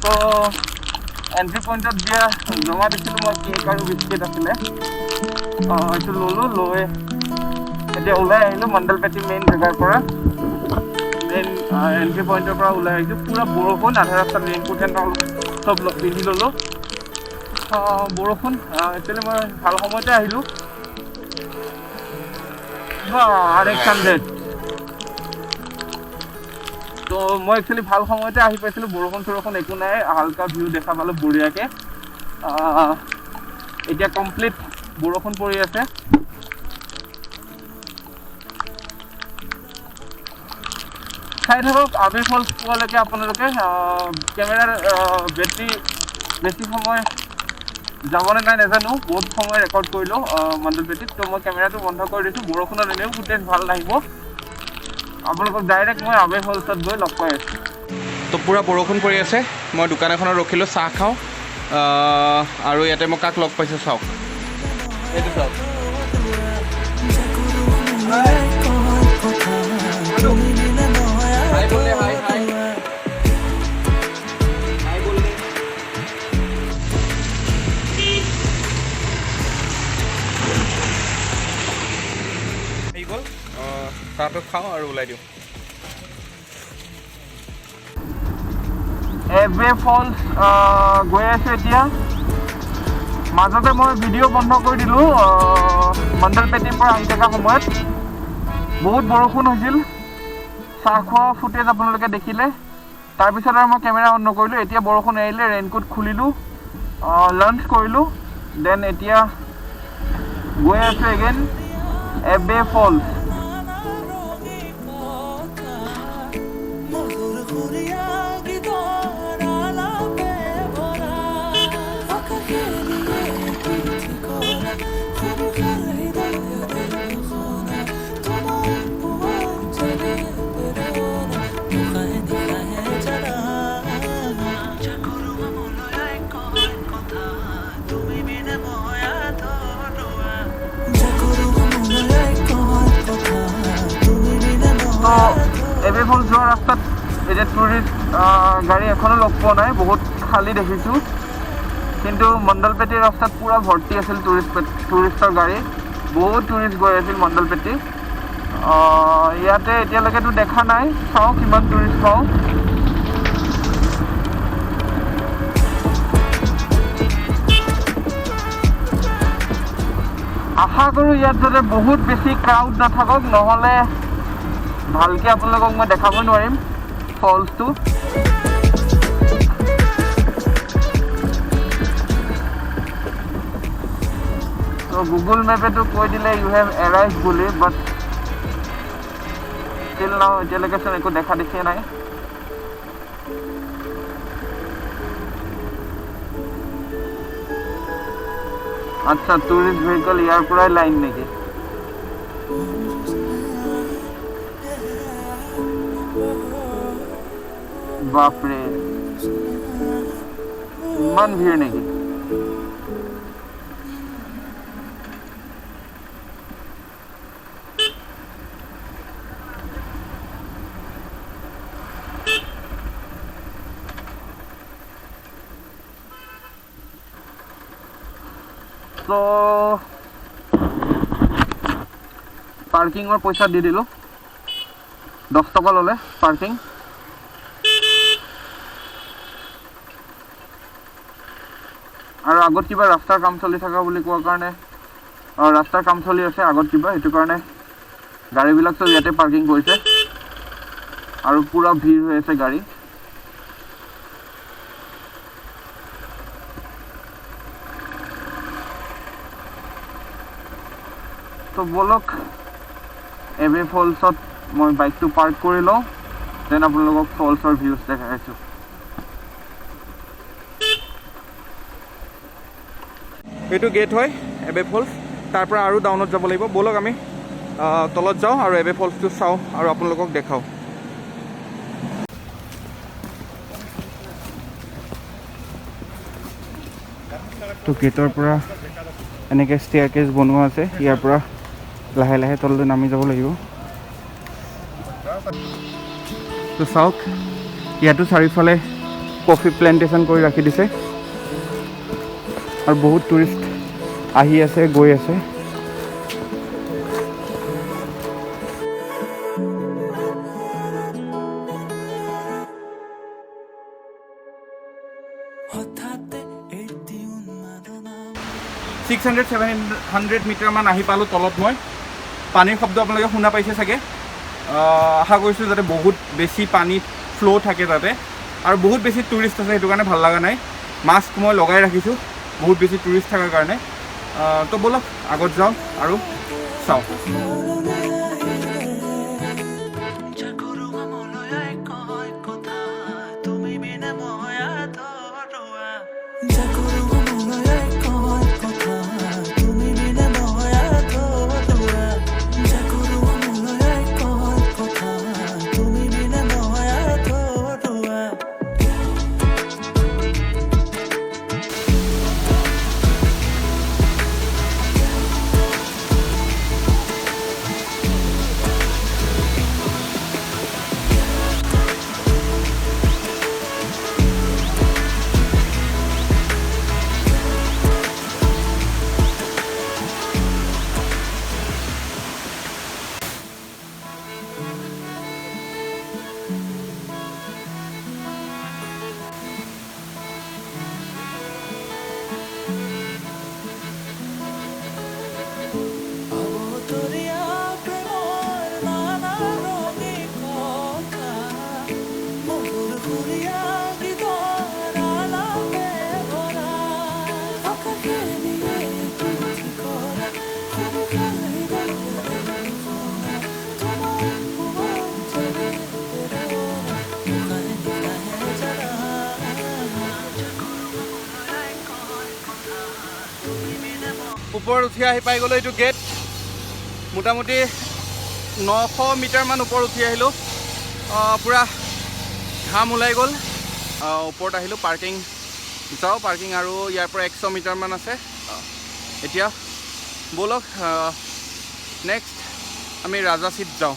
তো এন্ট্ৰি পইণ্টত দিয়া জমা দিছিলোঁ মই কেক আৰু বিস্কিট আছিলে এইটো ল'লোঁ লৈ এতিয়া ওলাই আহিলোঁ মণ্ডলপেটি মেইন জেগাৰ পৰা মেইন এন্ট্ৰি পইণ্টৰ পৰা ওলাই আহিছোঁ পুৰা বৰষুণ আধা ৰাস্তাত ৰেইনকোট চব পিন্ধি ল'লোঁ বৰষুণ একচুৱেলি মই ভাল সময়তে আহিলোঁ Aarxslann তো মই একচুৱেলি ভাল সময়তে আহি পাইছিলোঁ বৰষুণ চৰষুণ একো নাই হালকা ভিউ দেখা পালোঁ বঢ়িয়াকৈ এতিয়া কমপ্লিট বৰষুণ পৰি আছে চাই থাকক আবে ফলছ পোৱালৈকে আপোনালোকে কেমেৰাৰ বেটাৰী বেছি সময় যাবনে নাই নাজানো বহুত সময় ৰেকৰ্ড কৰিলোঁ মণ্ডলপেটিত তো মই কেমেৰাটো বন্ধ কৰি দিছোঁ বৰষুণত এনেও ফুটেজ ভাল নাহিব আপোনালোকক ডাইৰেক্ট মই আবে ফলছত গৈ লগ পাই আছোঁ তো পুৰা বৰষুণ পৰি আছে মই দোকান এখনত ৰখিলোঁ চাহ খাওঁ আৰু ইয়াতে মই কাক লগ পাইছোঁ চাওক এইটো চাওক চাহটো খাওঁ আৰু ওলাই দিওঁ এবে ফলছ গৈ আছোঁ এতিয়া মাজতে মই ভিডিঅ' বন্ধ কৰি দিলোঁ মণ্ডলপেটিৰ পৰা আহি থকা সময়ত বহুত বৰষুণ হৈছিল চাহ খোৱা ফুটেজ আপোনালোকে দেখিলে তাৰপিছত আৰু মই কেমেৰা অন নকৰিলোঁ এতিয়া বৰষুণ এৰিলে ৰেইনকোট খুলিলোঁ লাঞ্চ কৰিলোঁ দেন এতিয়া গৈ আছোঁ এগেইন এবে ফলছ এবে ফলছ যোৱা ৰাস্তাত এতিয়া টুৰিষ্ট গাড়ী এখনো লগ পোৱা নাই বহুত খালী দেখিছোঁ কিন্তু মণ্ডলপেটিৰ ৰাস্তাত পুৰা ভৰ্তি আছিল টুৰিষ্টৰ গাড়ী বহুত টুৰিষ্ট গৈ আছিল মণ্ডলপেটি ইয়াতে এতিয়ালৈকেতো দেখা নাই চাওঁ কিমান টুৰিষ্ট পাওঁ আশা কৰোঁ ইয়াত যাতে বহুত বেছি ক্ৰাউড নাথাকক নহ'লে ভালকৈ আপোনালোকক মই দেখাব নোৱাৰিম ফলছটো তো গুগল মেপেতো কৈ দিলে ইউ হেভ এৰাইভ বুলি বাট ষ্টিল নাও এতিয়ালৈকেচোন একো দেখা দেখিয়ে নাই আচ্ছা টুৰিষ্ট ভেহিকল ইয়াৰ পৰাই লাইন নেকি বাপৰে ইমান ভিৰ নেকি তো পাৰ্কিঙৰ পইচা দি দিলোঁ 10 টকা ল'লে পাৰ্কিং আৰু আগত কিবা ৰাস্তাৰ কাম চলি থকা বুলি কোৱাৰ কাৰণে ৰাস্তাৰ কাম চলি আছে আগত কিবা সেইটো কাৰণে গাড়ীবিলাক চব ইয়াতে পাৰ্কিং কৰিছে আৰু পুৰা ভিৰ হৈ আছে গাড়ী তো বলক এবে ফলছত মই বাইকটো পাৰ্ক কৰি লওঁ দেন আপোনালোকক ফলছৰ ভিউজ দেখাইছোঁ এইটো গেট হয় এবে ফলছ তাৰ পৰা আৰু ডাউনত যাব লাগিব বলক আমি তলত যাওঁ আৰু এবে ফলছটো চাওঁ আৰু আপোনালোকক দেখাওঁ তো গেটৰ পৰা এনেকৈ ষ্টেয়াৰকেজ বনোৱা আছে ইয়াৰ পৰা লাহে লাহে তললৈ নামি যাব লাগিব তো চাওক ইয়াতো চাৰিওফালে কফি প্লেণ্টেশ্যন কৰি ৰাখি দিছে আৰু বহুত টুৰিষ্ট আহি আছে গৈ আছে $600 to 700 মিটাৰ মান আহি পালোঁ তলত মই পানীৰ শব্দ আপোনালোকে শুনা পাইছে চাগে আশা কৰিছোঁ যাতে বহুত বেছি পানী ফ্ল' থাকে তাতে আৰু বহুত বেছি টুৰিষ্ট আছে সেইটো কাৰণে ভাল লগা নাই মাস্ক মই লগাই ৰাখিছোঁ বহুত বেছি টুৰিষ্ট থকাৰ কাৰণে তো ব'লক আগত যাওঁ আৰু চাওঁ ওপৰত উঠি আহি পাই গ'লোঁ এইটো গেট মোটামুটি 900 মিটাৰমান ওপৰত উঠি আহিলোঁ পূৰা ঘাম ওলাই গ'ল ওপৰত আহিলোঁ পাৰ্কিং যাওঁ পাৰ্কিং আৰু ইয়াৰ পৰা 100 মিটাৰমান আছে এতিয়া ব'লক নেক্সট আমি ৰাজা চিট যাওঁ